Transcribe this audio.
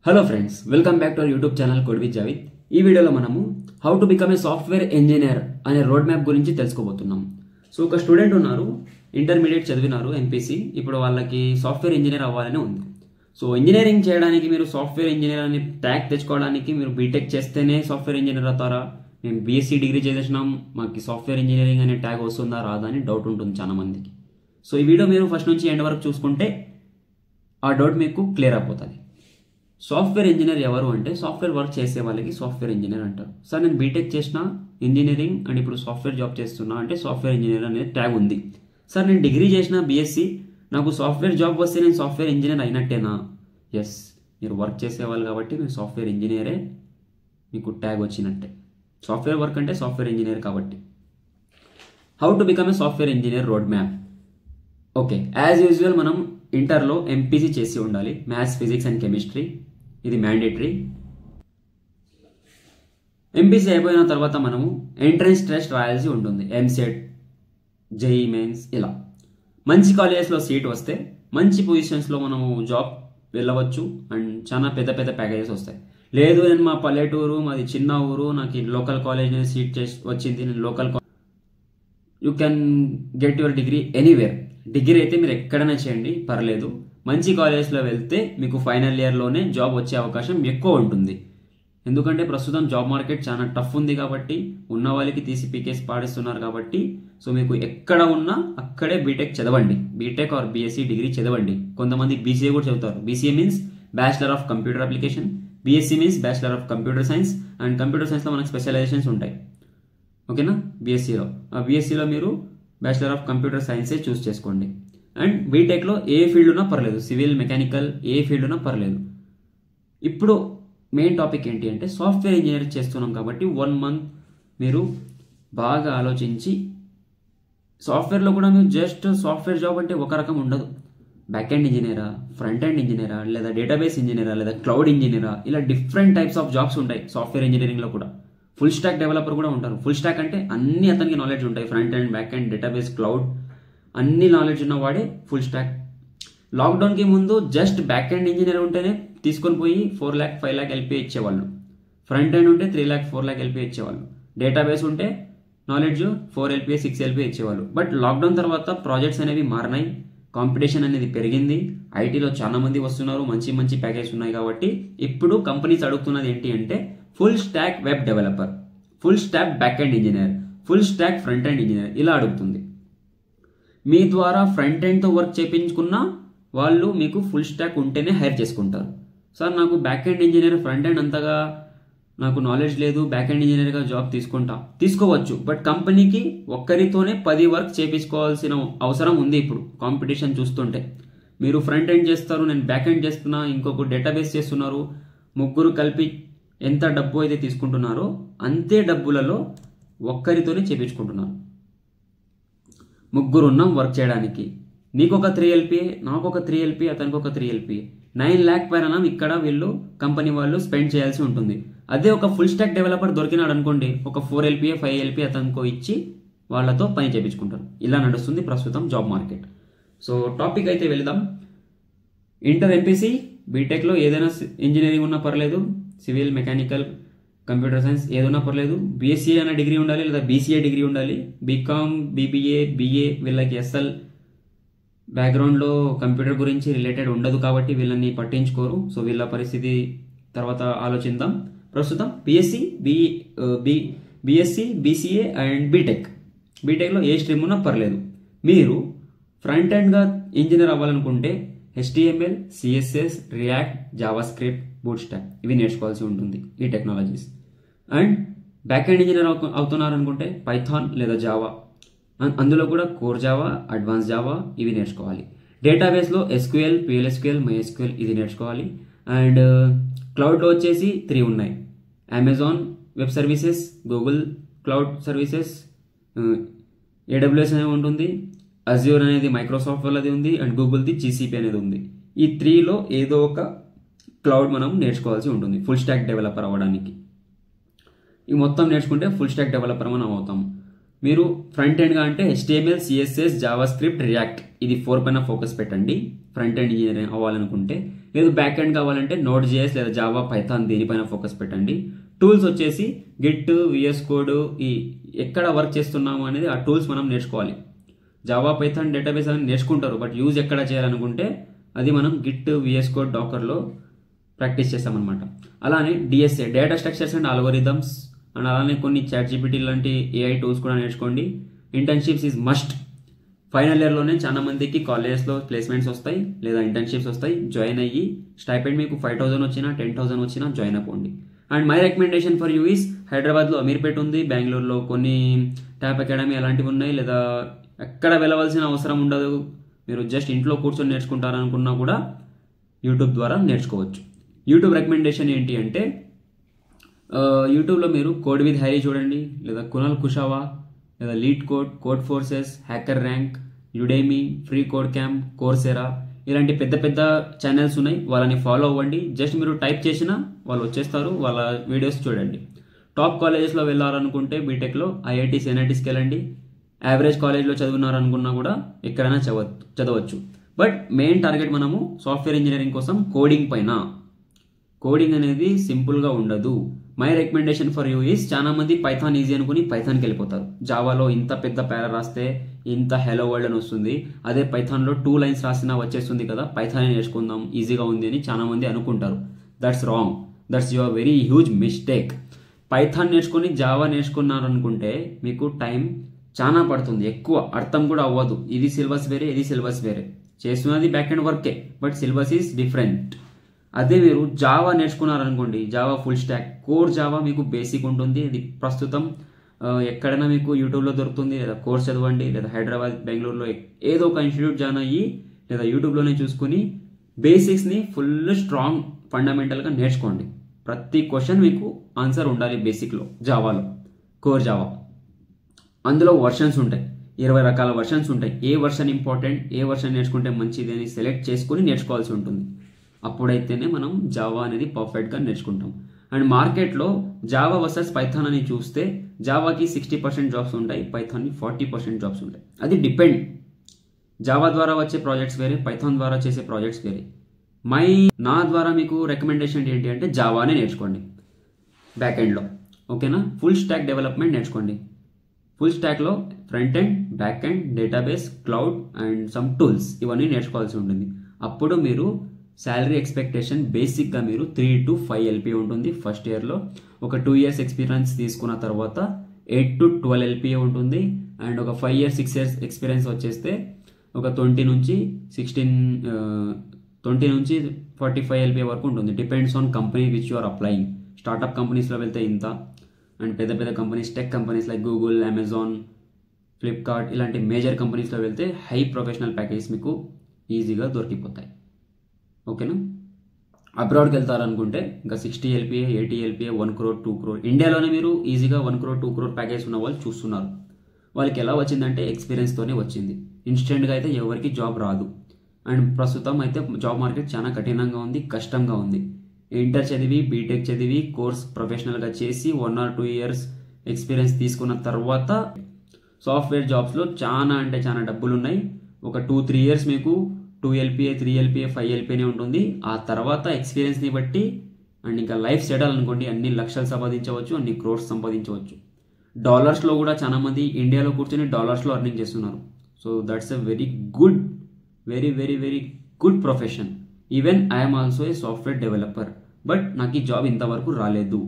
Hello friends, welcome back to our YouTube channel code with Javid. ఈ వీడియోలో మనము how to become a software engineer అనే road map గురించి తెలుసుకోబోతున్నాం. సో ఒక స్టూడెంట్ ఉన్నారు, ఇంటర్మీడియట్ చదివినారు ఎంపీసీ. ఇప్పుడు వాళ్ళకి సాఫ్ట్వేర్ ఇంజనీర్ అవ్వాలని ఉంది. సో ఇంజనీరింగ్ చేయడానికి మీరు సాఫ్ట్వేర్ ఇంజనీర్ అని ట్యాగ్ తెచ్చుకోవడానికి మీరు బీటెక్ చేస్తేనే సాఫ్ట్వేర్ ఇంజనీర్ అవుతారా, మేము బీఎస్సీ డిగ్రీ చేసేసినాం మాకు సాఫ్ట్వేర్ ఇంజనీరింగ్ అనే ట్యాగ్ వస్తుందా రాదా అని డౌట్ ఉంటుంది చాలా మందికి. సో ఈ వీడియో మీరు ఫస్ట్ నుంచి ఎండ్ వరకు చూసుకుంటే ఆ డౌట్ మీకు క్లియర్ అయిపోతుంది. సాఫ్ట్వేర్ ఇంజనీర్ ఎవరు అంటే సాఫ్ట్వేర్ వర్క్ చేసే వాళ్ళకి సాఫ్ట్వేర్ ఇంజనీర్ అంటారు. సార్ నేను బీటెక్ చేసిన ఇంజనీరింగ్ అండ్ ఇప్పుడు సాఫ్ట్వేర్ జాబ్ చేస్తున్నా అంటే సాఫ్ట్వేర్ ఇంజనీర్ అనేది ట్యాగ్ ఉంది. సార్ నేను డిగ్రీ చేసిన బీఎస్సీ, నాకు సాఫ్ట్వేర్ జాబ్ వస్తే నేను సాఫ్ట్వేర్ ఇంజనీర్ అయినట్టేనా? ఎస్, మీరు వర్క్ చేసేవాళ్ళు కాబట్టి మీరు సాఫ్ట్వేర్ ఇంజనీరే, మీకు ట్యాగ్ వచ్చినట్టే. సాఫ్ట్వేర్ వర్క్ అంటే సాఫ్ట్వేర్ ఇంజనీర్ కాబట్టి. How to become a software engineer road map. Okay, as usual మనం ఇంటర్లో ఎంపీసీ చేసి ఉండాలి, మ్యాథ్స్, ఫిజిక్స్ అండ్ కెమిస్ట్రీ. ఇది మ్యాండేటరీ. ఎంపీసీ అయిపోయిన తర్వాత మనము ఎంట్రన్స్ టెస్ట్ రాయాల్సి ఉంటుంది, ఎంసెట్, జేఈ మెయిన్స్. ఇలా మంచి కాలేజెస్లో సీట్ వస్తే మంచి పొజిషన్స్లో మనము జాబ్ వెళ్ళవచ్చు అండ్ చాలా పెద్ద పెద్ద ప్యాకేజెస్ వస్తాయి. లేదు నేను మా పల్లెటూరు, మాది చిన్న ఊరు, నాకు లోకల్ కాలేజ్ సీట్ వచ్చింది, నేను local you can get your degree anywhere. Degree అయితే మీరు ఎక్కడైనా చేయండి, పర్లేదు. మంచి కాలేజ్లో వెళ్తే మీకు ఫైనల్ ఇయర్లోనే జాబ్ వచ్చే అవకాశం ఎక్కువ ఉంటుంది. ఎందుకంటే ప్రస్తుతం జాబ్ మార్కెట్ చాలా టఫ్ ఉంది కాబట్టి, ఉన్న వాళ్ళకి తీసి పీకేసి పాడిస్తున్నారు కాబట్టి. సో మీకు ఎక్కడ ఉన్నా అక్కడే బీటెక్ చదవండి, బీటెక్ ఆర్ బీఎస్సీ డిగ్రీ చదవండి. కొంతమంది బీసీఏ కూడా చదువుతారు. BCA means bachelor of computer application, BSc means bachelor of computer science. And computer సైన్స్లో మనకు స్పెషలైజేషన్స్ ఉంటాయి, ఓకేనా? బీఎస్సీలో మీరు బ్యాచిలర్ ఆఫ్ కంప్యూటర్ సైన్సే చూస్ చేసుకోండి. అండ్ బీటెక్లో ఏ ఫీల్డ్ ఉన్నా పర్లేదు, సివిల్, మెకానికల్, ఏ ఫీల్డ్ ఉన్నా పర్లేదు. ఇప్పుడు మెయిన్ టాపిక్ ఏంటి అంటే సాఫ్ట్వేర్ ఇంజనీర్ చేస్తున్నాం కాబట్టి 1 month మీరు బాగా ఆలోచించి, సాఫ్ట్వేర్లో కూడా మీరు జస్ట్ సాఫ్ట్వేర్ జాబ్ అంటే ఒక రకం ఉండదు. బ్యాక్ ఎండ్ ఇంజనీరా, ఫ్రంట్ ఎండ్ ఇంజనీరా, లేదా డేటాబేస్ ఇంజనీరా, లేదా క్లౌడ్ ఇంజనీరా, ఇలా డిఫరెంట్ టైప్స్ ఆఫ్ జాబ్స్ ఉంటాయి సాఫ్ట్వేర్ ఇంజనీరింగ్లో కూడా. ఫుల్ స్టాక్ డెవలపర్ కూడా ఉంటారు. ఫుల్ స్టాక్ అంటే అన్ని అతనికి నాలెడ్జ్ ఉంటాయి, front end, back end, database, cloud, అన్ని నాలెడ్జ్ ఉన్నవాడే ఫుల్ స్టాక్. లాక్డౌన్కి ముందు జస్ట్ బ్యాక్ ఎండ్ ఇంజనీర్ ఉంటేనే తీసుకొని పోయి 4 lakh 5 lakh ఎల్పీఏ ఇచ్చేవాళ్ళు. ఫ్రంట్ ఎండ్ ఉంటే 3 lakh 4 lakh ఎల్పీఏ ఇచ్చేవాళ్ళు. డేటాబేస్ ఉంటే నాలెడ్జ్ 4 LPA 6 LPA ఇచ్చేవాళ్ళు. బట్ లాక్డౌన్ తర్వాత ప్రాజెక్ట్స్ అనేవి మారినాయి, కాంపిటీషన్ అనేది పెరిగింది, ఐటీలో చాలా మంది వస్తున్నారు, మంచి మంచి ప్యాకేజ్ ఉన్నాయి. కాబట్టి ఇప్పుడు కంపెనీస్ అడుగుతున్నది ఏంటి అంటే full stock web developer, full stock back end engineer, full stock front end engineer ఇలా అడుగుతుంది. మీ ద్వారా ఫ్రంట్ ఎండ్తో వర్క్ చేయించుకున్న వాళ్ళు మీకు ఫుల్ స్టాక్ ఉంటేనే హైర్ చేసుకుంటారు. సార్ నాకు back end engineer, front end అంతగా నాకు నాలెడ్జ్ లేదు, బ్యాక్ ఎండ్ ఇంజనీర్గా జాబ్ తీసుకోవచ్చు. బట్ కంపెనీకి ఒక్కరితోనే 10 వర్క్ చేయించుకోవాల్సిన అవసరం ఉంది. ఇప్పుడు కాంపిటీషన్ చూస్తుంటే మీరు ఫ్రంట్ ఎండ్ చేస్తారు, నేను బ్యాక్ ఎండ్ చేస్తున్నా, ఇంకొక డేటాబేస్ చేస్తున్నారు, ముగ్గురు కలిపి ఎంత డబ్బు అయితే తీసుకుంటున్నారో అంతే డబ్బులలో ఒక్కరితోనే చేయించుకుంటున్నారు. ముగ్గురు ఉన్నాం వర్క్ చేయడానికి, నీకొక 3 LPA, నాకొక 3 LPA, అతనికి ఒక 3 LPA, 9 lakh పైన ఇక్కడ వీళ్ళు కంపెనీ వాళ్ళు స్పెండ్ చేయాల్సి ఉంటుంది. అదే ఒక ఫుల్ స్టాక్ డెవలపర్ దొరికినాడు అనుకోండి, ఒక 4 LPA 5 LPA అతనికో ఇచ్చి వాళ్ళతో పని చేయించుకుంటారు. ఇలా నడుస్తుంది ప్రస్తుతం జాబ్ మార్కెట్. సో టాపిక్ అయితే వెళ్దాం. ఇంటర్, ఎంపీసీ, బీటెక్లో ఏదైనా ఇంజనీరింగ్ ఉన్నా పర్లేదు, సివిల్, మెకానికల్, కంప్యూటర్ సైన్స్ ఏదైనా పర్లేదు. బీఎస్సీ అనే డిగ్రీ ఉండాలి, లేదా బీసీఏ డిగ్రీ ఉండాలి. బీకామ్, బీబీఏ, బీఏ వీళ్ళకి ఎస్ఎల్ బ్యాక్గ్రౌండ్లో కంప్యూటర్ గురించి రిలేటెడ్ ఉండదు కాబట్టి వీళ్ళని పట్టించుకోరు. సో వీళ్ళ పరిస్థితి తర్వాత ఆలోచిద్దాం. ప్రస్తుతం బీఎస్సీ, బీసీఏ అండ్ బీటెక్లో ఏ స్ట్రీమ్ ఉన్నా పర్లేదు. మీరు ఫ్రంట్ ఎండ్గా ఇంజనీర్ అవ్వాలనుకుంటే HTML, CSS, React, JavaScript, boot stack ఇవి నేర్చుకోవాల్సి ఉంటుంది, ఈ technologies. And back end engineer అవుతున్నారు అనుకుంటే పైథాన్ లేదా జావా, అందులో కూడా కోర్ జావా, అడ్వాన్స్ జావా ఇవి నేర్చుకోవాలి. డేటాబేస్లో SQL, PLSQL, MySQL ఇది నేర్చుకోవాలి. అండ్ క్లౌడ్లో వచ్చేసి 3 ఉన్నాయి, Amazon web services, Google cloud services, AWS అనేది ఉంటుంది, అజ్యూర్ అనేది మైక్రోసాఫ్ట్ వాళ్ళది ఉంది, అండ్ గూగుల్ది GCP అనేది ఉంది. ఈ 3లో ఏదో ఒక క్లౌడ్ మనం నేర్చుకోవాల్సి ఉంటుంది ఫుల్ స్టాక్ డెవలపర్ అవ్వడానికి. ఈ మొత్తం నేర్చుకుంటే ఫుల్ స్టాక్ డెవలపర్ మనం అవుతాం. మీరు ఫ్రంట్ ఎండ్గా అంటే HTML, CSS, Java script, react ఇది 4 పైన ఫోకస్ పెట్టండి ఫ్రంట్ ఎండ్ ఇంజనీరింగ్ అవ్వాలనుకుంటే. లేదు బ్యాక్ ఎండ్ కావాలంటే Node.js లేదా జావా, పైథాన్ దీనిపైన ఫోకస్ పెట్టండి. టూల్స్ వచ్చేసి గిట్, VS కోడ్, ఈ ఎక్కడ వర్క్ చేస్తున్నాము అనేది ఆ టూల్స్ మనం నేర్చుకోవాలి. జావా, పైథాన్, డేటాబేస్ అని నేర్చుకుంటారు, బట్ యూజ్ ఎక్కడ చేయాలనుకుంటే అది మనం గిట్, VS కోడ్, డాకర్లో ప్రాక్టీస్ చేస్తామన్నమాట. అలానే DSA data structures and algorithms and అలానే కొన్ని ChatGPT లాంటి AI టూల్స్ కూడా నేర్చుకోండి. Internships is must. ఫైనల్ ఇయర్లోనే చాలా మందికి కాలేజెస్లో ప్లేస్మెంట్స్ వస్తాయి లేదా ఇంటర్న్షిప్స్ వస్తాయి. జాయిన్ అయ్యి స్టైపెండ్ మీకు 5,000 వచ్చినా 10,000 వచ్చినా జాయిన్ అయిపోండి. And my recommendation for you is హైదరాబాద్లో అమీర్పేట్ ఉంది, బెంగళూరులో కొన్ని ట్యాప్ అకాడమీ అలాంటివి ఉన్నాయి. లేదా ఎక్కడ వెళ్ళవలసిన అవసరం ఉండదు, మీరు జస్ట్ ఇంట్లో కూర్చొని నేర్చుకుంటారనుకున్నా కూడా యూట్యూబ్ ద్వారా నేర్చుకోవచ్చు. యూట్యూబ్ రికమెండేషన్ ఏంటి అంటే యూట్యూబ్లో మీరు కోడ్ విత్ హైరీ చూడండి, లేదా కునాల్ కుషావా, లేదా lead code, code forces, hacker rank, Udemy, free code camp, Coursera ఇలాంటి పెద్ద పెద్ద ఛానల్స్ ఉన్నాయి. వాళ్ళని ఫాలో అవ్వండి. జస్ట్ మీరు టైప్ చేసినా వాళ్ళు వచ్చేస్తారు, వాళ్ళ వీడియోస్ చూడండి. టాప్ కాలేజెస్లో వెళ్ళాలనుకుంటే బీటెక్లో IITs, NITsకి వెళ్ళండి. యావరేజ్ కాలేజ్లో చదువున్నారనుకున్నా కూడా ఎక్కడైనా చదవచ్చు. బట్ మెయిన్ టార్గెట్ మనము సాఫ్ట్వేర్ ఇంజనీరింగ్ కోసం కోడింగ్ పైన. కోడింగ్ అనేది సింపుల్గా ఉండదు. My recommendation for you is చాలా మంది పైథాన్ ఈజీ అనుకుని పైథాన్కి వెళ్ళిపోతారు. జావాలో ఇంత పెద్ద పారా రాస్తే ఇంత హెలో వరల్డ్ అని వస్తుంది, అదే పైథాన్లో 2 లైన్స్ రాసినా వచ్చేస్తుంది కదా, పైథాన్ నేర్చుకుందాం ఈజీగా ఉంది అని చాలా మంది అనుకుంటారు. That's wrong. That's your very huge mistake. Python నేర్చుకొని జావా నేర్చుకున్నారనుకుంటే మీకు టైం చాలా పడుతుంది, ఎక్కువ అర్థం కూడా అవ్వదు. ఇది సిలబస్ వేరే, ఇది సిలబస్ వేరే. చేస్తున్నది బ్యాక్ అండ్ వర్కే, బట్ సిలబస్ ఈజ్ డిఫరెంట్. అదే మీరు జావా నేర్చుకున్నారనుకోండి, Java full stack, core Java మీకు బేసిక్ ఉంటుంది. ఇది ప్రస్తుతం ఎక్కడైనా మీకు యూట్యూబ్లో దొరుకుతుంది, లేదా కోర్స్ చదవండి, లేదా హైదరాబాద్, బెంగళూరులో ఏదో ఒక ఇన్స్టిట్యూట్ జాయిన్ అయ్యి లేదా యూట్యూబ్లోనే చూసుకుని బేసిక్స్ని ఫుల్ స్ట్రాంగ్ ఫండమెంటల్గా నేర్చుకోండి. ప్రతి క్వశ్చన్ మీకు ఆన్సర్ ఉండాలి బేసిక్లో, జావాలో, కోర్ జావా. అందులో వర్షన్స్ ఉంటాయి, 20 రకాల వర్షన్స్ ఉంటాయి. ఏ వర్షన్ ఇంపార్టెంట్, ఏ వర్షన్ నేర్చుకుంటే మంచిది అని సెలెక్ట్ చేసుకుని నేర్చుకోవాల్సి ఉంటుంది. అప్పుడైతేనే మనం జావా అనేది పర్ఫెక్ట్గా నేర్చుకుంటాం. అండ్ మార్కెట్లో జావా వర్సెస్ పైథాన్ అని చూస్తే జావాకి 60% జాబ్స్ ఉంటాయి, పైథాన్కి 40% జాబ్స్ ఉంటాయి. అది డిపెండ్. జావా ద్వారా వచ్చే ప్రాజెక్ట్స్ వేరే, పైథాన్ ద్వారా చేసే ప్రాజెక్ట్స్ వేరే. నా ద్వారా మీకు రికమెండేషన్ ఏంటి అంటే జావానే నేర్చుకోండి బ్యాక్ ఎండ్లో, ఓకేనా. ఫుల్ స్టాక్ డెవలప్మెంట్ నేర్చుకోండి. ఫుల్ స్టాక్లో front end, back end, database, cloud and some tools ఇవన్నీ నేర్చుకోవాల్సి ఉంటుంది. అప్పుడు మీరు శాలరీ ఎక్స్పెక్టేషన్ బేసిక్గా మీరు 3 to 5 LPA ఉంటుంది ఫస్ట్ ఇయర్లో. ఒక 2 years ఎక్స్పీరియన్స్ తీసుకున్న తర్వాత 8 to 12 LPA ఉంటుంది. అండ్ ఒక 5 years 6 years ఎక్స్పీరియన్స్ వచ్చేస్తే ఒక 20 నుంచి 45 LPA వరకు ఉంటుంది. Depends on company which you are applying. Startup కంపెనీస్లో వెళ్తే ఇంత, అండ్ పెద్ద పెద్ద companies, tech companies like Google, Amazon, Flipkart ఇలాంటి మేజర్ కంపెనీస్లో వెళ్తే హై ప్రొఫెషనల్ ప్యాకేజ్ మీకు ఈజీగా దొరికిపోతాయి, ఓకేనా. అబ్రాడ్కి వెళ్తారనుకుంటే ఇంకా 60 LPA, 80 LPA, 1 crore, 2 crore. ఇండియాలోనే మీరు ఈజీగా 1 crore, 2 crore ప్యాకేజ్ ఉన్న వాళ్ళు చూస్తున్నారు. వాళ్ళకి ఎలా వచ్చిందంటే ఎక్స్పీరియన్స్తోనే వచ్చింది. ఇన్స్టెంట్గా అయితే ఎవరికి జాబ్ రాదు. అండ్ ప్రస్తుతం అయితే జాబ్ మార్కెట్ చాలా కఠినంగా ఉంది, కష్టంగా ఉంది. ఇంటర్ చదివి, బీటెక్ చదివి, కోర్స్ ప్రొఫెషనల్గా చేసి 1 or 2 years ఎక్స్పీరియన్స్ తీసుకున్న తర్వాత సాఫ్ట్వేర్ జాబ్స్లో చాలా అంటే చాలా డబ్బులు ఉన్నాయి. ఒక 2-3 years మీకు 2 LPA, 3 LPA, 5 LPAనే ఉంటుంది. ఆ తర్వాత ఎక్స్పీరియన్స్ని బట్టి అండ్ ఇంకా లైఫ్ సెటిల్ అనుకోండి, అన్ని లక్షలు సంపాదించవచ్చు, అన్ని క్రోర్స్ సంపాదించవచ్చు. డాలర్స్లో కూడా చాలా మంది ఇండియాలో కూర్చొని డాలర్స్లో అర్నింగ్ చేస్తున్నారు. So that's a very good, very very very good profession. Even I'm also a software developer, but నాకు ఈ జాబ్ ఇంతవరకు రాలేదు.